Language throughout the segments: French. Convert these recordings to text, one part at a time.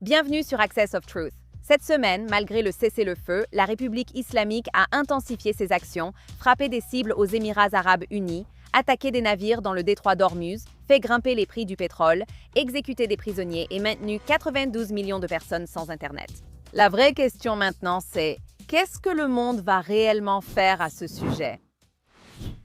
Bienvenue sur Access of Truth. Cette semaine, malgré le cessez-le-feu, la République islamique a intensifié ses actions, frappé des cibles aux Émirats arabes unis, attaqué des navires dans le détroit d'Ormuz, fait grimper les prix du pétrole, exécuté des prisonniers et maintenu 92 millions de personnes sans Internet. La vraie question maintenant, c'est qu'est-ce que le monde va réellement faire à ce sujet?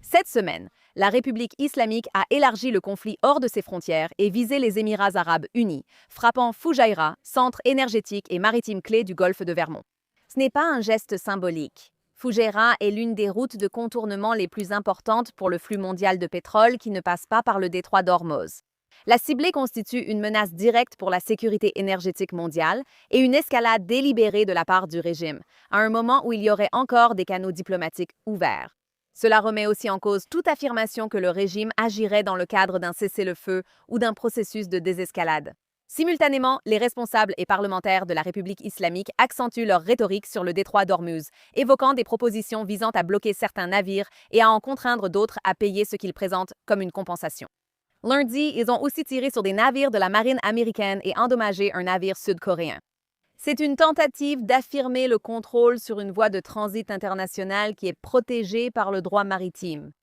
Cette semaine, la République islamique a élargi le conflit hors de ses frontières et visé les Émirats arabes unis, frappant Fujairah, centre énergétique et maritime clé du golfe de Vermont. Ce n'est pas un geste symbolique. Fujairah est l'une des routes de contournement les plus importantes pour le flux mondial de pétrole qui ne passe pas par le détroit d'Ormuz. La ciblée constitue une menace directe pour la sécurité énergétique mondiale et une escalade délibérée de la part du régime, à un moment où il y aurait encore des canaux diplomatiques ouverts. Cela remet aussi en cause toute affirmation que le régime agirait dans le cadre d'un cessez-le-feu ou d'un processus de désescalade. Simultanément, les responsables et parlementaires de la République islamique accentuent leur rhétorique sur le détroit d'Ormuz, évoquant des propositions visant à bloquer certains navires et à en contraindre d'autres à payer ce qu'ils présentent comme une compensation. Lundi, ils ont aussi tiré sur des navires de la marine américaine et endommagé un navire sud-coréen. C'est une tentative d'affirmer le contrôle sur une voie de transit internationale qui est protégée par le droit maritime.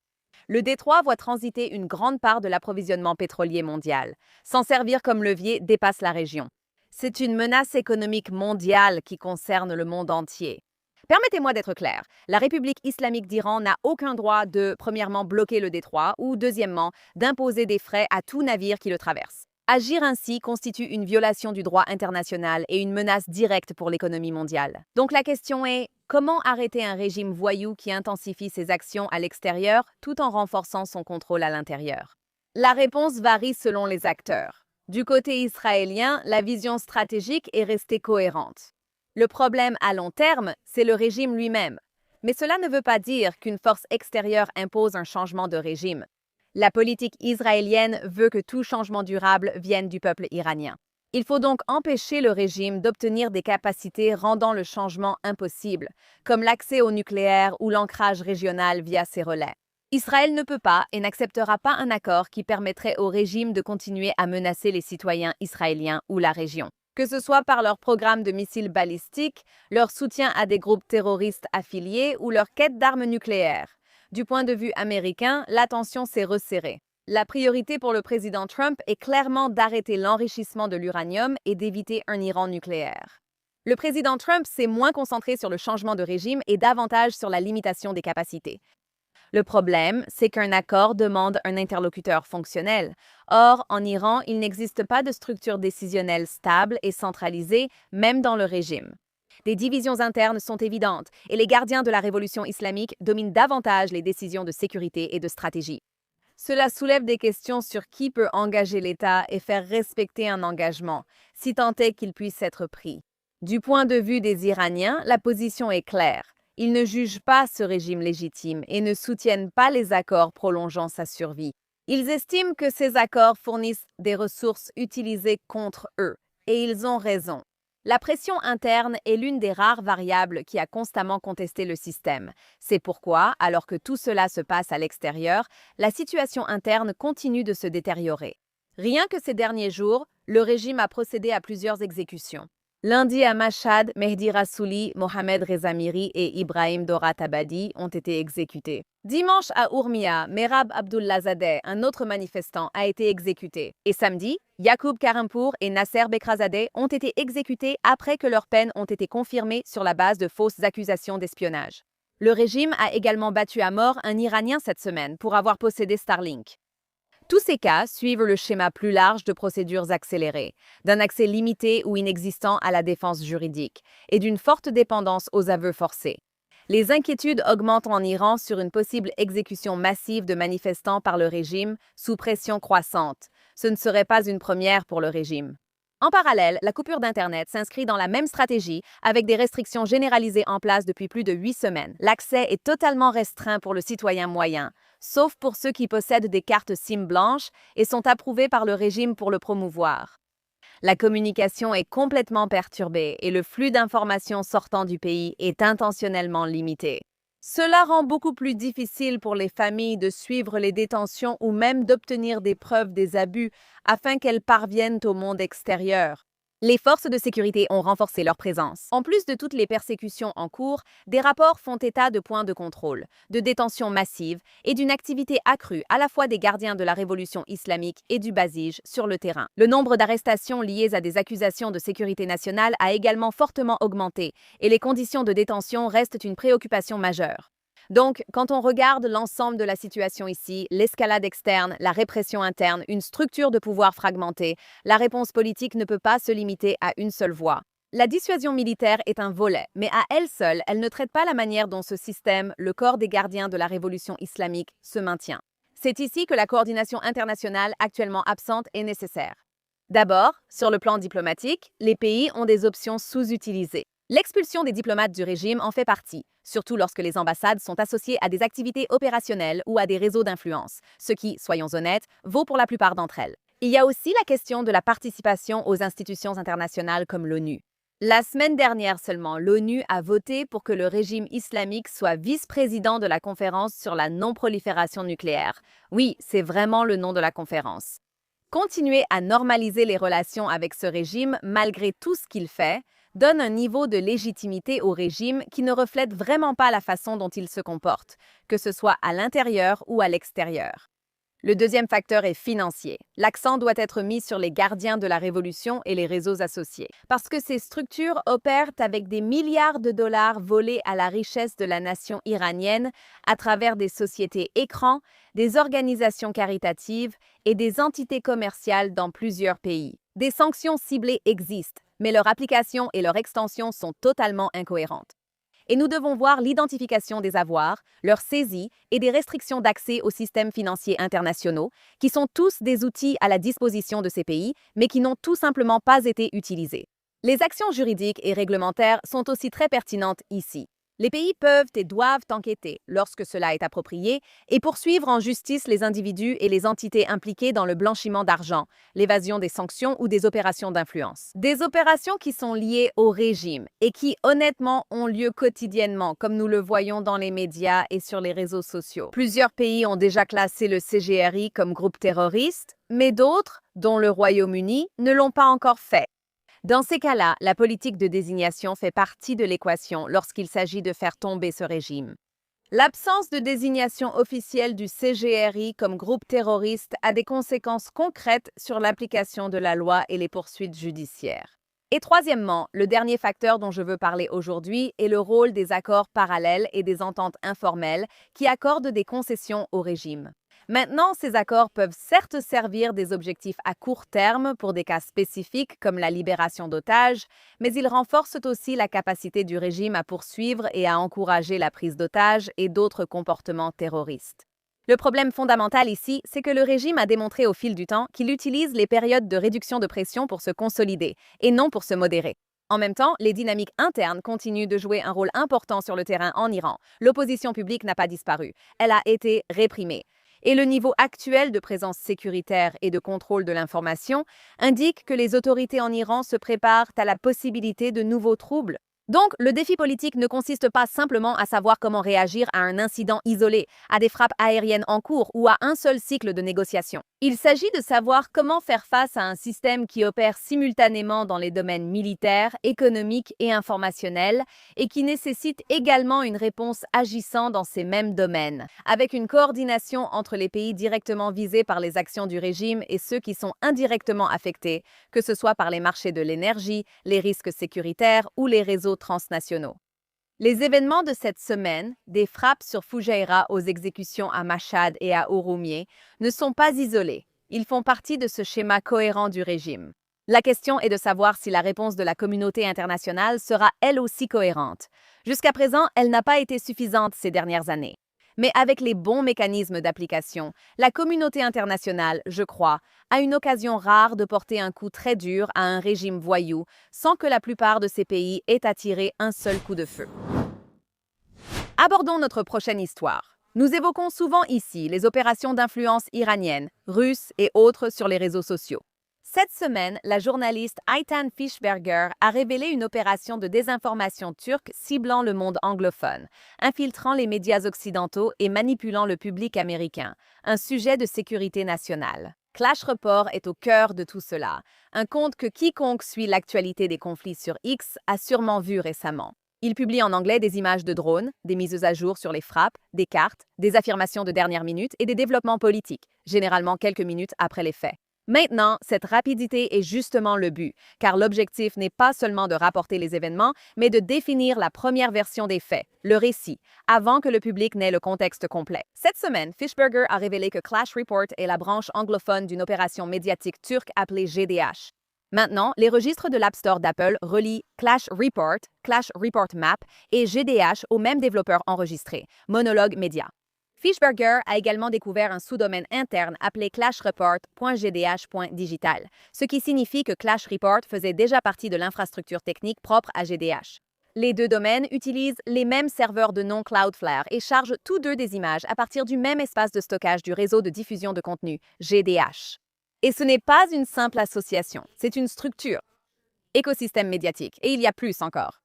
Le détroit voit transiter une grande part de l'approvisionnement pétrolier mondial. S'en servir comme levier dépasse la région. C'est une menace économique mondiale qui concerne le monde entier. Permettez-moi d'être clair, la République islamique d'Iran n'a aucun droit de, premièrement, bloquer le détroit ou, deuxièmement, d'imposer des frais à tout navire qui le traverse. Agir ainsi constitue une violation du droit international et une menace directe pour l'économie mondiale. Donc la question est, comment arrêter un régime voyou qui intensifie ses actions à l'extérieur tout en renforçant son contrôle à l'intérieur? La réponse varie selon les acteurs. Du côté israélien, la vision stratégique est restée cohérente. Le problème à long terme, c'est le régime lui-même. Mais cela ne veut pas dire qu'une force extérieure impose un changement de régime. La politique israélienne veut que tout changement durable vienne du peuple iranien. Il faut donc empêcher le régime d'obtenir des capacités rendant le changement impossible, comme l'accès au nucléaire ou l'ancrage régional via ses relais. Israël ne peut pas et n'acceptera pas un accord qui permettrait au régime de continuer à menacer les citoyens israéliens ou la région, que ce soit par leur programme de missiles balistiques, leur soutien à des groupes terroristes affiliés ou leur quête d'armes nucléaires. Du point de vue américain, la tension s'est resserrée. La priorité pour le président Trump est clairement d'arrêter l'enrichissement de l'uranium et d'éviter un Iran nucléaire. Le président Trump s'est moins concentré sur le changement de régime et davantage sur la limitation des capacités. Le problème, c'est qu'un accord demande un interlocuteur fonctionnel. Or, en Iran, il n'existe pas de structure décisionnelle stable et centralisée, même dans le régime. Des divisions internes sont évidentes et les gardiens de la révolution islamique dominent davantage les décisions de sécurité et de stratégie. Cela soulève des questions sur qui peut engager l'État et faire respecter un engagement, si tant est qu'il puisse être pris. Du point de vue des Iraniens, la position est claire. Ils ne jugent pas ce régime légitime et ne soutiennent pas les accords prolongeant sa survie. Ils estiment que ces accords fournissent des ressources utilisées contre eux, et ils ont raison. La pression interne est l'une des rares variables qui a constamment contesté le système. C'est pourquoi, alors que tout cela se passe à l'extérieur, la situation interne continue de se détériorer. Rien que ces derniers jours, le régime a procédé à plusieurs exécutions. Lundi à Mashhad, Mehdi Rassouli, Mohamed Reza Miri et Ibrahim Dorat-Abadi ont été exécutés. Dimanche à Urmia, Merab Abdullahzadeh, un autre manifestant, a été exécuté. Et samedi, Yacoub Karimpour et Nasser Bekrazadeh ont été exécutés après que leurs peines ont été confirmées sur la base de fausses accusations d'espionnage. Le régime a également battu à mort un Iranien cette semaine pour avoir possédé Starlink. Tous ces cas suivent le schéma plus large de procédures accélérées, d'un accès limité ou inexistant à la défense juridique et d'une forte dépendance aux aveux forcés. Les inquiétudes augmentent en Iran sur une possible exécution massive de manifestants par le régime sous pression croissante. Ce ne serait pas une première pour le régime. En parallèle, la coupure d'Internet s'inscrit dans la même stratégie avec des restrictions généralisées en place depuis plus de 8 semaines. L'accès est totalement restreint pour le citoyen moyen, sauf pour ceux qui possèdent des cartes SIM blanches et sont approuvés par le régime pour le promouvoir. La communication est complètement perturbée et le flux d'informations sortant du pays est intentionnellement limité. Cela rend beaucoup plus difficile pour les familles de suivre les détentions ou même d'obtenir des preuves des abus afin qu'elles parviennent au monde extérieur. Les forces de sécurité ont renforcé leur présence. En plus de toutes les persécutions en cours, des rapports font état de points de contrôle, de détentions massives et d'une activité accrue à la fois des gardiens de la révolution islamique et du Basij sur le terrain. Le nombre d'arrestations liées à des accusations de sécurité nationale a également fortement augmenté et les conditions de détention restent une préoccupation majeure. Donc, quand on regarde l'ensemble de la situation ici, l'escalade externe, la répression interne, une structure de pouvoir fragmentée, la réponse politique ne peut pas se limiter à une seule voie. La dissuasion militaire est un volet, mais à elle seule, elle ne traite pas la manière dont ce système, le corps des gardiens de la révolution islamique, se maintient. C'est ici que la coordination internationale actuellement absente est nécessaire. D'abord, sur le plan diplomatique, les pays ont des options sous-utilisées. L'expulsion des diplomates du régime en fait partie, surtout lorsque les ambassades sont associées à des activités opérationnelles ou à des réseaux d'influence, ce qui, soyons honnêtes, vaut pour la plupart d'entre elles. Il y a aussi la question de la participation aux institutions internationales comme l'ONU. La semaine dernière seulement, l'ONU a voté pour que le régime islamique soit vice-président de la conférence sur la non-prolifération nucléaire. Oui, c'est vraiment le nom de la conférence. Continuer à normaliser les relations avec ce régime, malgré tout ce qu'il fait, donne un niveau de légitimité au régime qui ne reflète vraiment pas la façon dont il se comporte, que ce soit à l'intérieur ou à l'extérieur. Le deuxième facteur est financier. L'accent doit être mis sur les gardiens de la révolution et les réseaux associés, parce que ces structures opèrent avec des milliards de dollars volés à la richesse de la nation iranienne à travers des sociétés écrans, des organisations caritatives et des entités commerciales dans plusieurs pays. Des sanctions ciblées existent, mais leur application et leur extension sont totalement incohérentes. Et nous devons voir l'identification des avoirs, leur saisie et des restrictions d'accès aux systèmes financiers internationaux, qui sont tous des outils à la disposition de ces pays, mais qui n'ont tout simplement pas été utilisés. Les actions juridiques et réglementaires sont aussi très pertinentes ici. Les pays peuvent et doivent enquêter, lorsque cela est approprié, et poursuivre en justice les individus et les entités impliquées dans le blanchiment d'argent, l'évasion des sanctions ou des opérations d'influence. Des opérations qui sont liées au régime et qui, honnêtement, ont lieu quotidiennement, comme nous le voyons dans les médias et sur les réseaux sociaux. Plusieurs pays ont déjà classé le CGRI comme groupe terroriste, mais d'autres, dont le Royaume-Uni, ne l'ont pas encore fait. Dans ces cas-là, la politique de désignation fait partie de l'équation lorsqu'il s'agit de faire tomber ce régime. L'absence de désignation officielle du CGRI comme groupe terroriste a des conséquences concrètes sur l'application de la loi et les poursuites judiciaires. Et troisièmement, le dernier facteur dont je veux parler aujourd'hui est le rôle des accords parallèles et des ententes informelles qui accordent des concessions au régime. Maintenant, ces accords peuvent certes servir des objectifs à court terme pour des cas spécifiques comme la libération d'otages, mais ils renforcent aussi la capacité du régime à poursuivre et à encourager la prise d'otages et d'autres comportements terroristes. Le problème fondamental ici, c'est que le régime a démontré au fil du temps qu'il utilise les périodes de réduction de pression pour se consolider et non pour se modérer. En même temps, les dynamiques internes continuent de jouer un rôle important sur le terrain en Iran. L'opposition publique n'a pas disparu, elle a été réprimée. Et le niveau actuel de présence sécuritaire et de contrôle de l'information indique que les autorités en Iran se préparent à la possibilité de nouveaux troubles. Donc, le défi politique ne consiste pas simplement à savoir comment réagir à un incident isolé, à des frappes aériennes en cours ou à un seul cycle de négociation. Il s'agit de savoir comment faire face à un système qui opère simultanément dans les domaines militaires, économiques et informationnels et qui nécessite également une réponse agissant dans ces mêmes domaines, avec une coordination entre les pays directement visés par les actions du régime et ceux qui sont indirectement affectés, que ce soit par les marchés de l'énergie, les risques sécuritaires ou les réseaux transnationaux. Les événements de cette semaine, des frappes sur Foujaïra aux exécutions à Machhad et à Ouromieh, ne sont pas isolés. Ils font partie de ce schéma cohérent du régime. La question est de savoir si la réponse de la communauté internationale sera elle aussi cohérente. Jusqu'à présent, elle n'a pas été suffisante ces dernières années. Mais avec les bons mécanismes d'application, la communauté internationale, je crois, a une occasion rare de porter un coup très dur à un régime voyou sans que la plupart de ces pays aient à tirer un seul coup de feu. Abordons notre prochaine histoire. Nous évoquons souvent ici les opérations d'influence iraniennes, russes et autres sur les réseaux sociaux. Cette semaine, la journaliste Aytan Fishberger a révélé une opération de désinformation turque ciblant le monde anglophone, infiltrant les médias occidentaux et manipulant le public américain, un sujet de sécurité nationale. Clash Report est au cœur de tout cela, un compte que quiconque suit l'actualité des conflits sur X a sûrement vu récemment. Il publie en anglais des images de drones, des mises à jour sur les frappes, des cartes, des affirmations de dernière minute et des développements politiques, généralement quelques minutes après les faits. Maintenant, cette rapidité est justement le but, car l'objectif n'est pas seulement de rapporter les événements, mais de définir la première version des faits, le récit, avant que le public n'ait le contexte complet. Cette semaine, Fishburger a révélé que Clash Report est la branche anglophone d'une opération médiatique turque appelée GDH. Maintenant, les registres de l'App Store d'Apple relient Clash Report Map et GDH au même développeur enregistré, Monologue Media. Fishburger a également découvert un sous-domaine interne appelé clashreport.gdh.digital, ce qui signifie que Clash Report faisait déjà partie de l'infrastructure technique propre à GDH. Les deux domaines utilisent les mêmes serveurs de nom Cloudflare et chargent tous deux des images à partir du même espace de stockage du réseau de diffusion de contenu, GDH. Et ce n'est pas une simple association, c'est une structure. Écosystème médiatique, et il y a plus encore.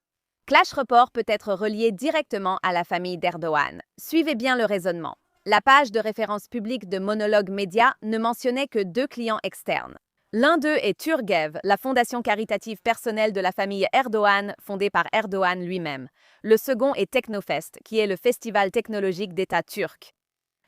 Clash Report peut être relié directement à la famille d'Erdogan. Suivez bien le raisonnement. La page de référence publique de Monologue Media ne mentionnait que 2 clients externes. L'un d'eux est Turgev, la fondation caritative personnelle de la famille Erdogan, fondée par Erdogan lui-même. Le second est Technofest, qui est le festival technologique d'État turc.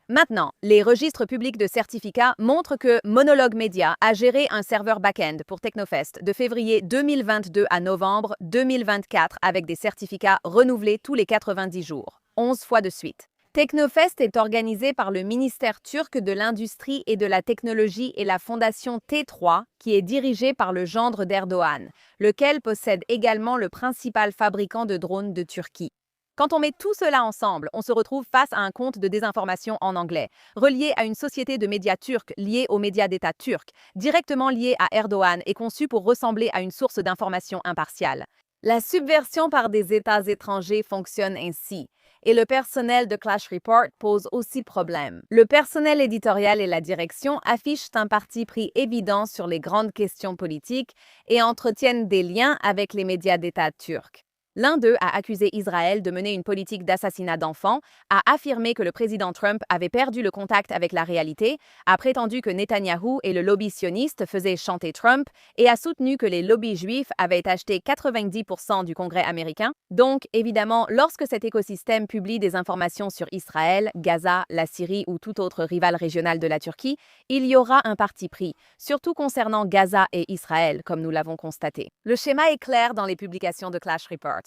Maintenant, les registres publics de certificats montrent que Monologue Media a géré un serveur back-end pour Technofest de février 2022 à novembre 2024 avec des certificats renouvelés tous les 90 jours, 11 fois de suite. Technofest est organisé par le ministère turc de l'Industrie et de la Technologie et la fondation T3, qui est dirigée par le gendre d'Erdogan, lequel possède également le principal fabricant de drones de Turquie. Quand on met tout cela ensemble, on se retrouve face à un compte de désinformation en anglais, relié à une société de médias turcs liée aux médias d'État turcs, directement lié à Erdogan et conçu pour ressembler à une source d'information impartiale. La subversion par des États étrangers fonctionne ainsi, et le personnel de Clash Report pose aussi problème. Le personnel éditorial et la direction affichent un parti pris évident sur les grandes questions politiques et entretiennent des liens avec les médias d'État turcs. L'un d'eux a accusé Israël de mener une politique d'assassinat d'enfants, a affirmé que le président Trump avait perdu le contact avec la réalité, a prétendu que Netanyahou et le lobby sioniste faisaient chanter Trump et a soutenu que les lobbies juifs avaient acheté 90% du Congrès américain. Donc, évidemment, lorsque cet écosystème publie des informations sur Israël, Gaza, la Syrie ou tout autre rival régional de la Turquie, il y aura un parti pris, surtout concernant Gaza et Israël, comme nous l'avons constaté. Le schéma est clair dans les publications de Clash Report.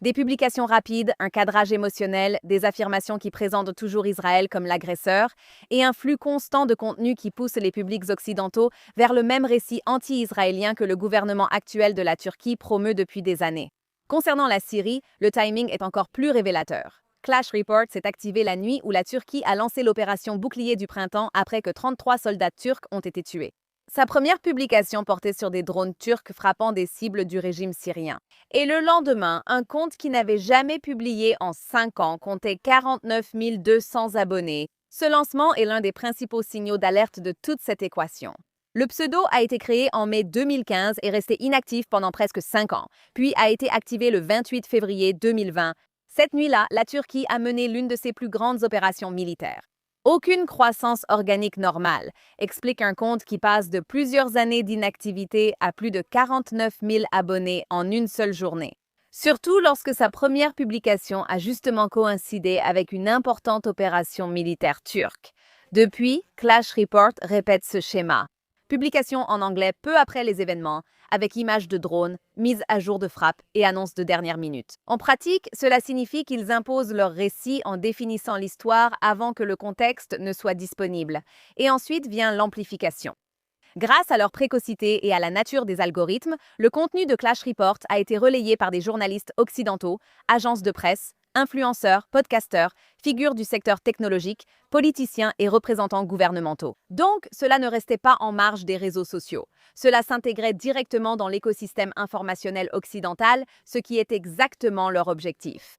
Des publications rapides, un cadrage émotionnel, des affirmations qui présentent toujours Israël comme l'agresseur et un flux constant de contenu qui pousse les publics occidentaux vers le même récit anti-israélien que le gouvernement actuel de la Turquie promeut depuis des années. Concernant la Syrie, le timing est encore plus révélateur. Clash Report s'est activé la nuit où la Turquie a lancé l'opération Bouclier du printemps après que 33 soldats turcs ont été tués. Sa première publication portait sur des drones turcs frappant des cibles du régime syrien. Et le lendemain, un compte qui n'avait jamais publié en 5 ans comptait 49 200 abonnés. Ce lancement est l'un des principaux signaux d'alerte de toute cette équation. Le pseudo a été créé en mai 2015 et resté inactif pendant presque 5 ans, puis a été activé le 28 février 2020. Cette nuit-là, la Turquie a mené l'une de ses plus grandes opérations militaires. Aucune croissance organique normale, explique un compte qui passe de plusieurs années d'inactivité à plus de 49 000 abonnés en une seule journée. Surtout lorsque sa première publication a justement coïncidé avec une importante opération militaire turque. Depuis, Clash Report répète ce schéma. Publication en anglais peu après les événements, avec images de drones, mise à jour de frappe et annonces de dernière minute. En pratique, cela signifie qu'ils imposent leur récit en définissant l'histoire avant que le contexte ne soit disponible. Et ensuite vient l'amplification. Grâce à leur précocité et à la nature des algorithmes, le contenu de Clash Report a été relayé par des journalistes occidentaux, agences de presse, influenceurs, podcasteurs, figures du secteur technologique, politiciens et représentants gouvernementaux. Donc, cela ne restait pas en marge des réseaux sociaux. Cela s'intégrait directement dans l'écosystème informationnel occidental, ce qui est exactement leur objectif.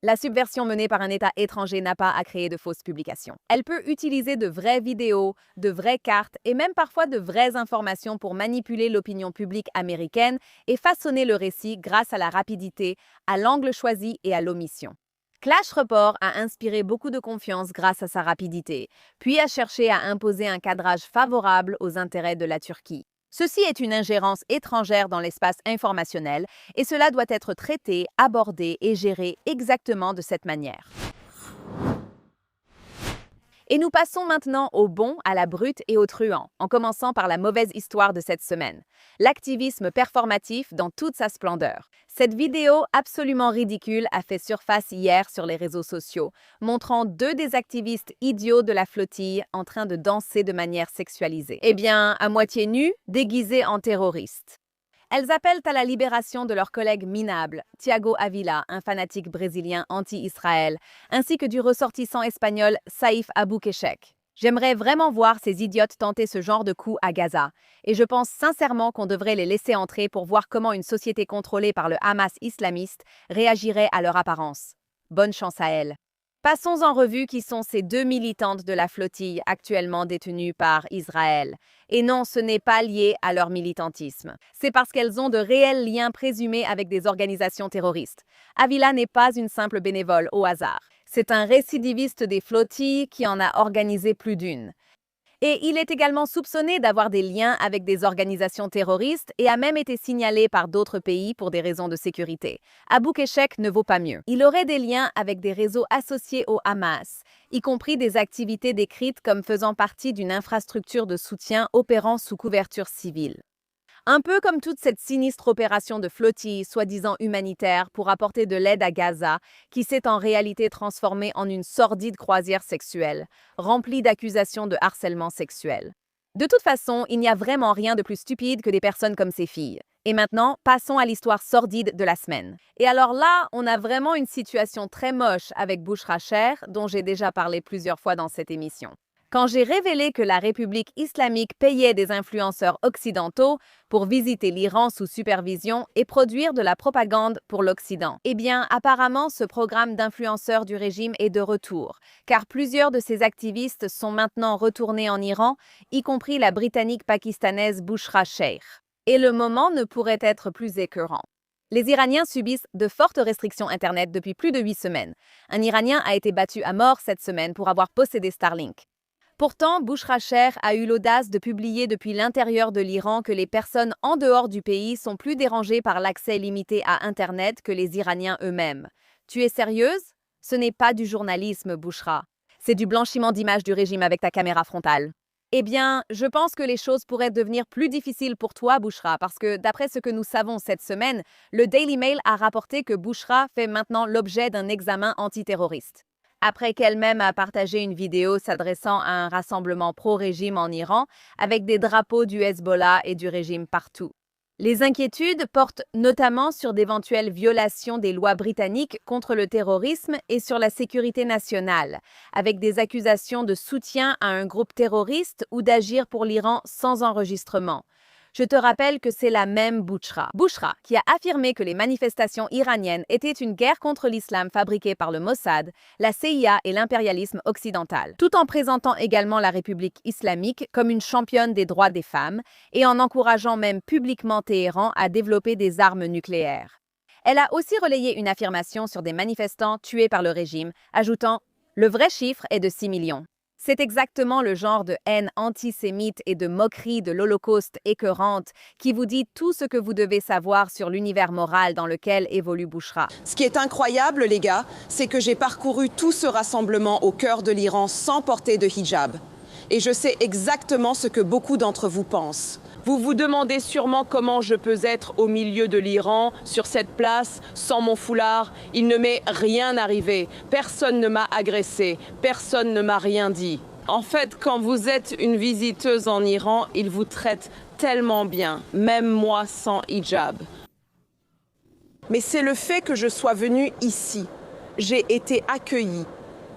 La subversion menée par un État étranger n'a pas à créer de fausses publications. Elle peut utiliser de vraies vidéos, de vraies cartes et même parfois de vraies informations pour manipuler l'opinion publique américaine et façonner le récit grâce à la rapidité, à l'angle choisi et à l'omission. Clash Report a inspiré beaucoup de confiance grâce à sa rapidité, puis a cherché à imposer un cadrage favorable aux intérêts de la Turquie. Ceci est une ingérence étrangère dans l'espace informationnel et cela doit être traité, abordé et géré exactement de cette manière. Et nous passons maintenant au bon, à la brute et au truand, en commençant par la mauvaise histoire de cette semaine. L'activisme performatif dans toute sa splendeur. Cette vidéo absolument ridicule a fait surface hier sur les réseaux sociaux, montrant deux des activistes idiots de la flottille en train de danser de manière sexualisée. Eh bien, à moitié nus, déguisés en terroristes. Elles appellent à la libération de leur collègue minable, Thiago Avila, un fanatique brésilien anti-Israël, ainsi que du ressortissant espagnol Saïf Aboukeshek. J'aimerais vraiment voir ces idiotes tenter ce genre de coup à Gaza, et je pense sincèrement qu'on devrait les laisser entrer pour voir comment une société contrôlée par le Hamas islamiste réagirait à leur apparence. Bonne chance à elles. Passons en revue qui sont ces deux militantes de la flottille actuellement détenues par Israël. Et non, ce n'est pas lié à leur militantisme. C'est parce qu'elles ont de réels liens présumés avec des organisations terroristes. Avila n'est pas une simple bénévole au hasard. C'est un récidiviste des flottilles qui en a organisé plus d'une. Et il est également soupçonné d'avoir des liens avec des organisations terroristes et a même été signalé par d'autres pays pour des raisons de sécurité. Aboukeshek ne vaut pas mieux. Il aurait des liens avec des réseaux associés au Hamas, y compris des activités décrites comme faisant partie d'une infrastructure de soutien opérant sous couverture civile. Un peu comme toute cette sinistre opération de flottille soi-disant humanitaire pour apporter de l'aide à Gaza, qui s'est en réalité transformée en une sordide croisière sexuelle, remplie d'accusations de harcèlement sexuel. De toute façon, il n'y a vraiment rien de plus stupide que des personnes comme ces filles. Et maintenant, passons à l'histoire sordide de la semaine. Et alors là, on a vraiment une situation très moche avec Bouchra Cher, dont j'ai déjà parlé plusieurs fois dans cette émission. Quand j'ai révélé que la République islamique payait des influenceurs occidentaux pour visiter l'Iran sous supervision et produire de la propagande pour l'Occident, eh bien, apparemment, ce programme d'influenceurs du régime est de retour, car plusieurs de ces activistes sont maintenant retournés en Iran, y compris la britannique-pakistanaise Bouchra Cher. Et le moment ne pourrait être plus écœurant. Les Iraniens subissent de fortes restrictions Internet depuis plus de 8 semaines. Un Iranien a été battu à mort cette semaine pour avoir possédé Starlink. Pourtant, Bouchra Cher a eu l'audace de publier depuis l'intérieur de l'Iran que les personnes en dehors du pays sont plus dérangées par l'accès limité à Internet que les Iraniens eux-mêmes. Tu es sérieuse? Ce n'est pas du journalisme, Bouchra. C'est du blanchiment d'image du régime avec ta caméra frontale. Eh bien, je pense que les choses pourraient devenir plus difficiles pour toi, Bouchra, parce que d'après ce que nous savons cette semaine, le Daily Mail a rapporté que Bouchra fait maintenant l'objet d'un examen antiterroriste. Après qu'elle-même a partagé une vidéo s'adressant à un rassemblement pro-régime en Iran avec des drapeaux du Hezbollah et du régime partout. Les inquiétudes portent notamment sur d'éventuelles violations des lois britanniques contre le terrorisme et sur la sécurité nationale, avec des accusations de soutien à un groupe terroriste ou d'agir pour l'Iran sans enregistrement. Je te rappelle que c'est la même Bouchra. Bouchra, qui a affirmé que les manifestations iraniennes étaient une guerre contre l'islam fabriquée par le Mossad, la CIA et l'impérialisme occidental, tout en présentant également la République islamique comme une championne des droits des femmes et en encourageant même publiquement Téhéran à développer des armes nucléaires. Elle a aussi relayé une affirmation sur des manifestants tués par le régime, ajoutant « Le vrai chiffre est de 6 millions ». C'est exactement le genre de haine antisémite et de moquerie de l'Holocauste écœurante qui vous dit tout ce que vous devez savoir sur l'univers moral dans lequel évolue Bouchra. Ce qui est incroyable, les gars, c'est que j'ai parcouru tout ce rassemblement au cœur de l'Iran sans porter de hijab. Et je sais exactement ce que beaucoup d'entre vous pensent. Vous vous demandez sûrement comment je peux être au milieu de l'Iran, sur cette place, sans mon foulard. Il ne m'est rien arrivé. Personne ne m'a agressé. Personne ne m'a rien dit. En fait, quand vous êtes une visiteuse en Iran, ils vous traitent tellement bien, même moi sans hijab. Mais c'est le fait que je sois venue ici. J'ai été accueillie.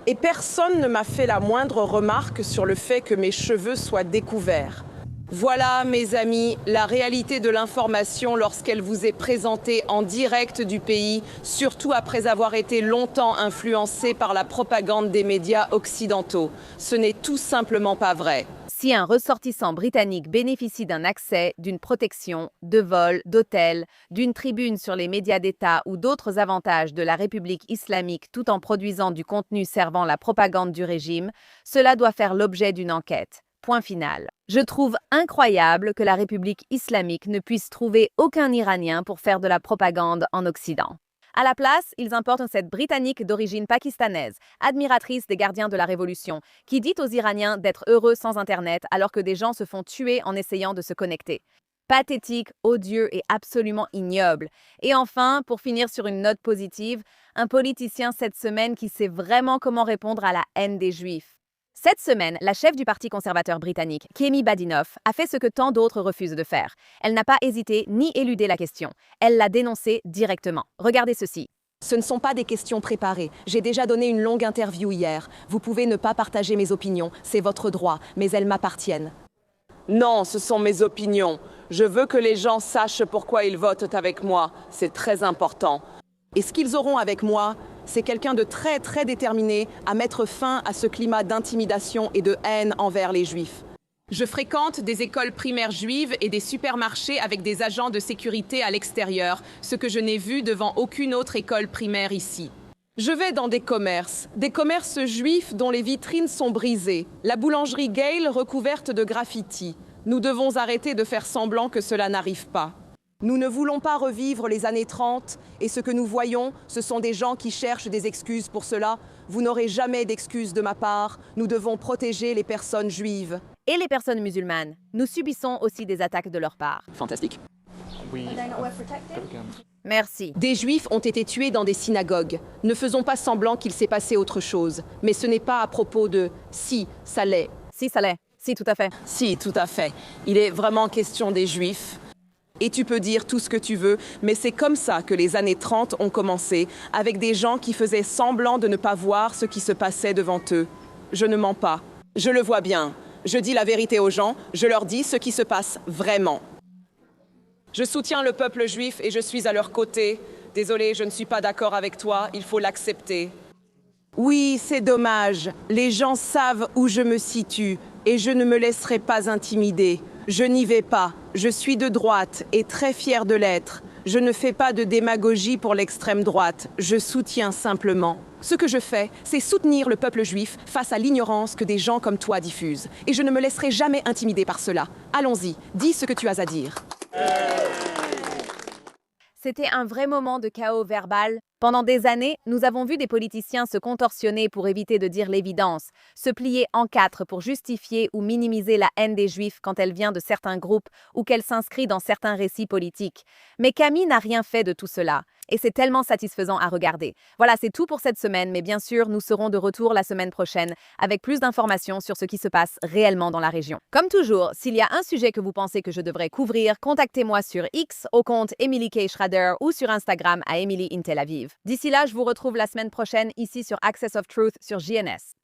Et personne ne m'a fait la moindre remarque sur le fait que mes cheveux soient découverts. Voilà, mes amis, la réalité de l'information lorsqu'elle vous est présentée en direct du pays, surtout après avoir été longtemps influencé par la propagande des médias occidentaux. Ce n'est tout simplement pas vrai. Si un ressortissant britannique bénéficie d'un accès, d'une protection, de vol, d'hôtel, d'une tribune sur les médias d'État ou d'autres avantages de la République islamique tout en produisant du contenu servant la propagande du régime, cela doit faire l'objet d'une enquête. Point final. Je trouve incroyable que la République islamique ne puisse trouver aucun Iranien pour faire de la propagande en Occident. À la place, ils importent cette Britannique d'origine pakistanaise, admiratrice des gardiens de la Révolution, qui dit aux Iraniens d'être heureux sans Internet alors que des gens se font tuer en essayant de se connecter. Pathétique, odieux et absolument ignoble. Et enfin, pour finir sur une note positive, un politicien cette semaine qui sait vraiment comment répondre à la haine des Juifs. Cette semaine, la chef du Parti conservateur britannique, Kemi Badenoch, a fait ce que tant d'autres refusent de faire. Elle n'a pas hésité ni éludé la question. Elle l'a dénoncée directement. Regardez ceci. Ce ne sont pas des questions préparées. J'ai déjà donné une longue interview hier. Vous pouvez ne pas partager mes opinions, c'est votre droit, mais elles m'appartiennent. Non, ce sont mes opinions. Je veux que les gens sachent pourquoi ils votent avec moi. C'est très important. Et ce qu'ils auront avec moi, c'est quelqu'un de très très déterminé à mettre fin à ce climat d'intimidation et de haine envers les Juifs. Je fréquente des écoles primaires juives et des supermarchés avec des agents de sécurité à l'extérieur, ce que je n'ai vu devant aucune autre école primaire ici. Je vais dans des commerces juifs dont les vitrines sont brisées, la boulangerie Gale recouverte de graffitis. Nous devons arrêter de faire semblant que cela n'arrive pas. Nous ne voulons pas revivre les années 30 et ce que nous voyons, ce sont des gens qui cherchent des excuses pour cela. Vous n'aurez jamais d'excuses de ma part. Nous devons protéger les personnes juives. Et les personnes musulmanes. Nous subissons aussi des attaques de leur part. Fantastique. Merci. Des Juifs ont été tués dans des synagogues. Ne faisons pas semblant qu'il s'est passé autre chose. Mais ce n'est pas à propos de « si, ça l'est ». Si, ça l'est. Si, tout à fait. Si, tout à fait. Il est vraiment question des Juifs. Et tu peux dire tout ce que tu veux, mais c'est comme ça que les années 30 ont commencé, avec des gens qui faisaient semblant de ne pas voir ce qui se passait devant eux. Je ne mens pas. Je le vois bien. Je dis la vérité aux gens, je leur dis ce qui se passe vraiment. Je soutiens le peuple juif et je suis à leur côté. Désolé, je ne suis pas d'accord avec toi, il faut l'accepter. Oui, c'est dommage. Les gens savent où je me situe et je ne me laisserai pas intimider. Je n'y vais pas. Je suis de droite et très fière de l'être. Je ne fais pas de démagogie pour l'extrême droite. Je soutiens simplement. Ce que je fais, c'est soutenir le peuple juif face à l'ignorance que des gens comme toi diffusent. Et je ne me laisserai jamais intimider par cela. Allons-y, dis ce que tu as à dire. C'était un vrai moment de chaos verbal. Pendant des années, nous avons vu des politiciens se contorsionner pour éviter de dire l'évidence, se plier en quatre pour justifier ou minimiser la haine des Juifs quand elle vient de certains groupes ou qu'elle s'inscrit dans certains récits politiques. Mais Camille n'a rien fait de tout cela. Et c'est tellement satisfaisant à regarder. Voilà, c'est tout pour cette semaine, mais bien sûr, nous serons de retour la semaine prochaine avec plus d'informations sur ce qui se passe réellement dans la région. Comme toujours, s'il y a un sujet que vous pensez que je devrais couvrir, contactez-moi sur X au compte Emily K. Schrader ou sur Instagram à Emily in Tel Aviv. D'ici là, je vous retrouve la semaine prochaine ici sur Access of Truth sur JNS.